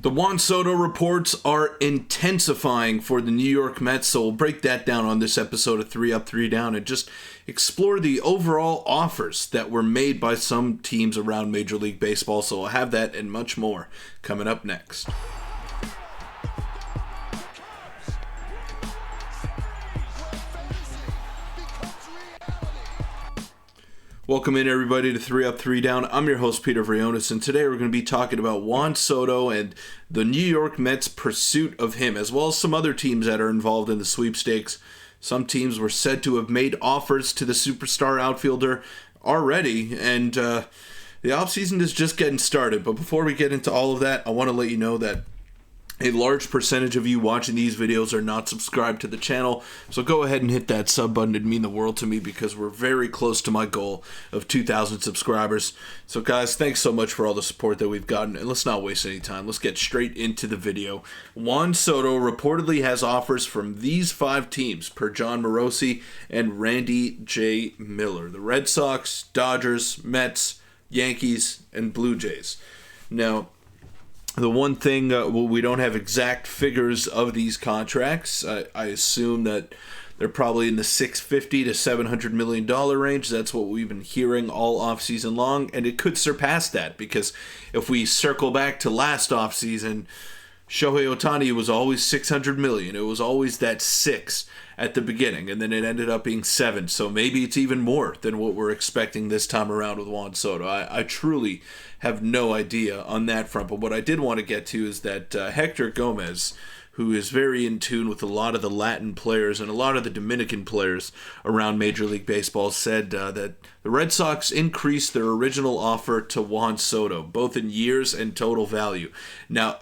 The Juan Soto reports are intensifying for the New York Mets, so we'll break that down on this episode of 3 Up, 3 Down and just explore the overall offers that were made by some teams around Major League Baseball. So we'll have that and much more coming up next. Welcome in, everybody, to 3 Up, 3 Down. I'm your host, Peter Vryonis, and today we're going to be talking about Juan Soto and the New York Mets' pursuit of him, as well as some other teams that are involved in the sweepstakes. Some teams were said to have made offers to the superstar outfielder already, and the offseason is just getting started. But before we get into all of that, I want to let you know that a large percentage of you watching these videos are not subscribed to the channel, so go ahead and hit that sub button. It'd mean the world to me because we're very close to my goal of 2,000 subscribers. So guys, thanks so much for all the support that we've gotten, and let's not waste any time. Let's get straight into the video. Juan Soto reportedly has offers from these 5 teams per John Morosi and Randy J. Miller: the Red Sox, Dodgers, Mets, Yankees, and Blue Jays. Now, the one thing, we don't have exact figures of these contracts. I assume that they're probably in the $650 to $700 million range. That's what we've been hearing all offseason long, and it could surpass that because if we circle back to last offseason, Shohei Ohtani was always $600 million. It was always that 6 at the beginning, and then it ended up being 7. So maybe it's even more than what we're expecting this time around with Juan Soto. I truly have no idea on that front. But what I did want to get to is that Hector Gomez, who is very in tune with a lot of the Latin players and a lot of the Dominican players around Major League Baseball, said that the Red Sox increased their original offer to Juan Soto, both in years and total value. Now,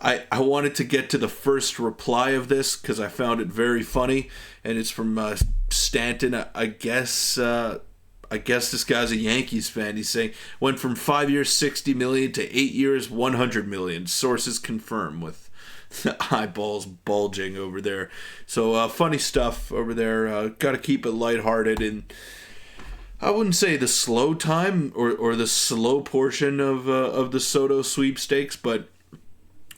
I wanted to get to the first reply of this because I found it very funny, and it's from Stanton. I guess this guy's a Yankees fan. He's saying, went from 5 years, $60 million to 8 years, $100 million. Sources confirm, with the eyeballs bulging over there. So funny stuff over there. Got to keep it lighthearted, and I wouldn't say the slow time or the slow portion of the Soto sweepstakes, but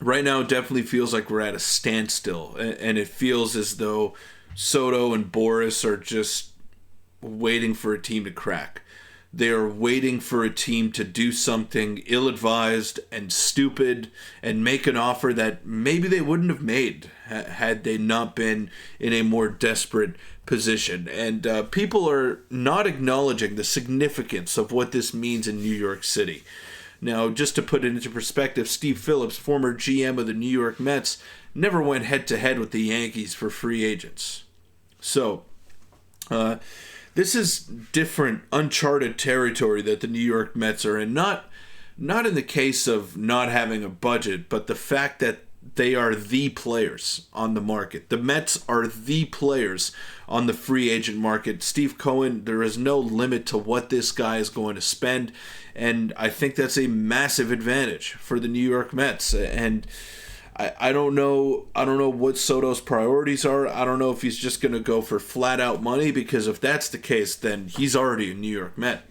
right now, it definitely feels like we're at a standstill, and it feels as though Soto and Boris are just waiting for a team to crack. They are waiting for a team to do something ill-advised and stupid and make an offer that maybe they wouldn't have made had they not been in a more desperate position. And people are not acknowledging the significance of what this means in New York City. Now, just to put it into perspective, Steve Phillips, former GM of the New York Mets, never went head-to-head with the Yankees for free agents. So, this is different, uncharted territory that the New York Mets are in. Not in the case of not having a budget, but the fact that they are the players on the market. The Mets are the players on the free agent market. Steve Cohen, there is no limit to what this guy is going to spend, and I think that's a massive advantage for the New York Mets. And I don't know what Soto's priorities are. I don't know if he's just going to go for flat out money, because if that's the case, then he's already a New York Met.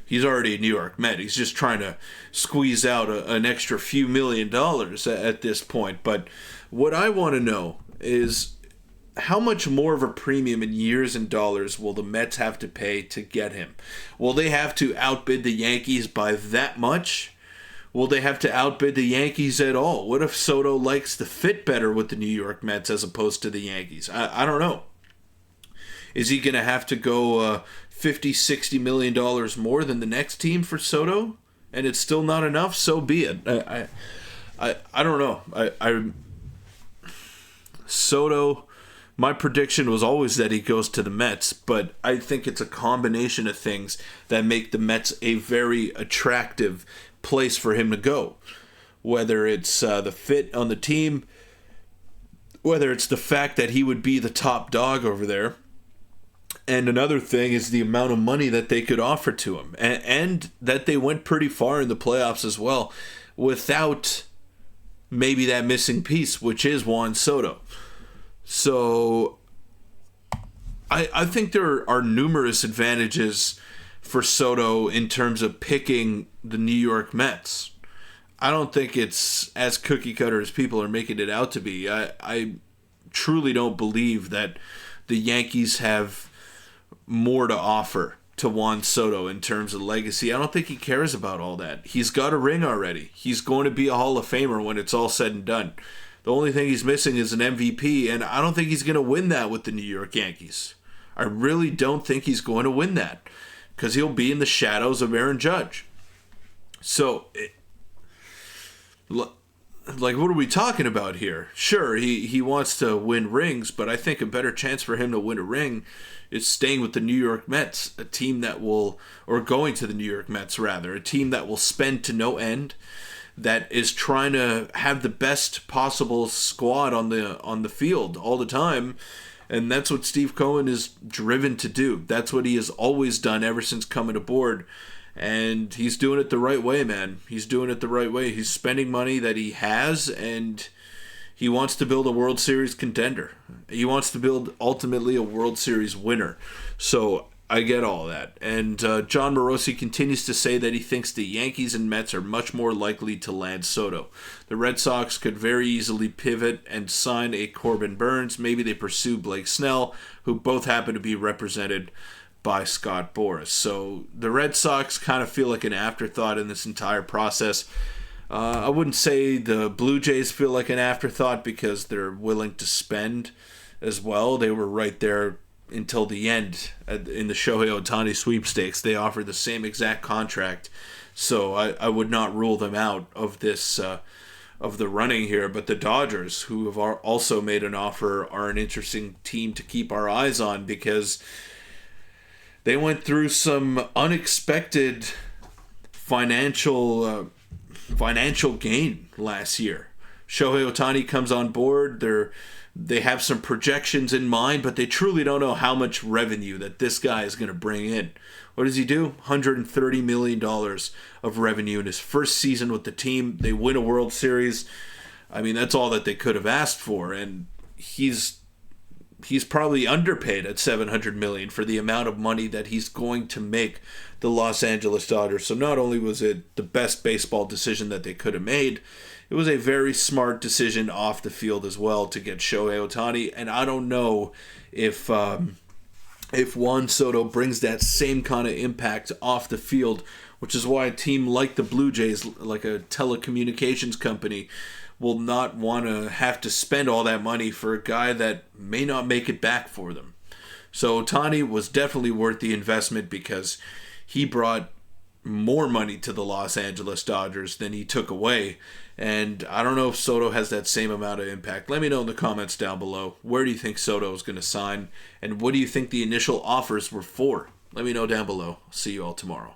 He's already a New York Met. He's just trying to squeeze out an extra few $1 million at this point. But what I want to know is how much more of a premium in years and dollars will the Mets have to pay to get him? Will they have to outbid the Yankees by that much? Will they have to outbid the Yankees at all? What if Soto likes the fit better with the New York Mets as opposed to the Yankees? I don't know. Is he going to have to go $50, $60 million more than the next team for Soto, and it's still not enough? So be it. I don't know. Soto, my prediction was always that he goes to the Mets, but I think it's a combination of things that make the Mets a very attractive place for him to go. Whether it's the fit on the team, whether it's the fact that he would be the top dog over there, and another thing is the amount of money that they could offer to him, and that they went pretty far in the playoffs as well without maybe that missing piece, which is Juan Soto. So I think there are numerous advantages for Soto in terms of picking the New York Mets. I don't think it's as cookie cutter as people are making it out to be. I truly don't believe that the Yankees have more to offer to Juan Soto in terms of legacy. I don't think he cares about all that. He's got a ring already. He's going to be a Hall of Famer when it's all said and done. The only thing he's missing is an MVP, and I don't think he's going to win that with the New York Yankees. I really don't think he's going to win that because he'll be in the shadows of Aaron Judge. So, like, what are we talking about here? Sure, he wants to win rings, but I think a better chance for him to win a ring is staying with the New York Mets, a team that will, or going to the New York Mets rather, a team that will spend to no end, that is trying to have the best possible squad on the field all the time, and that's what Steve Cohen is driven to do. That's what he has always done ever since coming aboard, and he's doing it the right way, man. He's doing it the right way. He's spending money that he has, and he wants to build a World Series contender. He wants to build ultimately a World Series winner. So I get all that. And John Morosi continues to say that he thinks the Yankees and Mets are much more likely to land Soto. The Red Sox could very easily pivot and sign a Corbin Burns. Maybe they pursue Blake Snell, who both happen to be represented by Scott Boras. So the Red Sox kind of feel like an afterthought in this entire process. I wouldn't say the Blue Jays feel like an afterthought because they're willing to spend as well. They were right there until the end in the Shohei Ohtani sweepstakes. They offered the same exact contract, so I would not rule them out of this of the running here. But the Dodgers, who have also made an offer, are an interesting team to keep our eyes on because they went through some unexpected financial gain last year. Shohei Ohtani comes on board. They have some projections in mind, but they truly don't know how much revenue that this guy is going to bring in. What does he do? $130 million of revenue in his first season with the team. They win a World Series. I mean, that's all that they could have asked for, and he's probably underpaid at $700 million for the amount of money that he's going to make the Los Angeles Dodgers. So not only was it the best baseball decision that they could have made, it was a very smart decision off the field as well to get Shohei Ohtani. And I don't know if Juan Soto brings that same kind of impact off the field, which is why a team like the Blue Jays, like a telecommunications company, will not want to have to spend all that money for a guy that may not make it back for them. So Ohtani was definitely worth the investment because he brought more money to the Los Angeles Dodgers than he took away. And I don't know if Soto has that same amount of impact. Let me know in the comments down below. Where do you think Soto is going to sign? And what do you think the initial offers were for? Let me know down below. See you all tomorrow.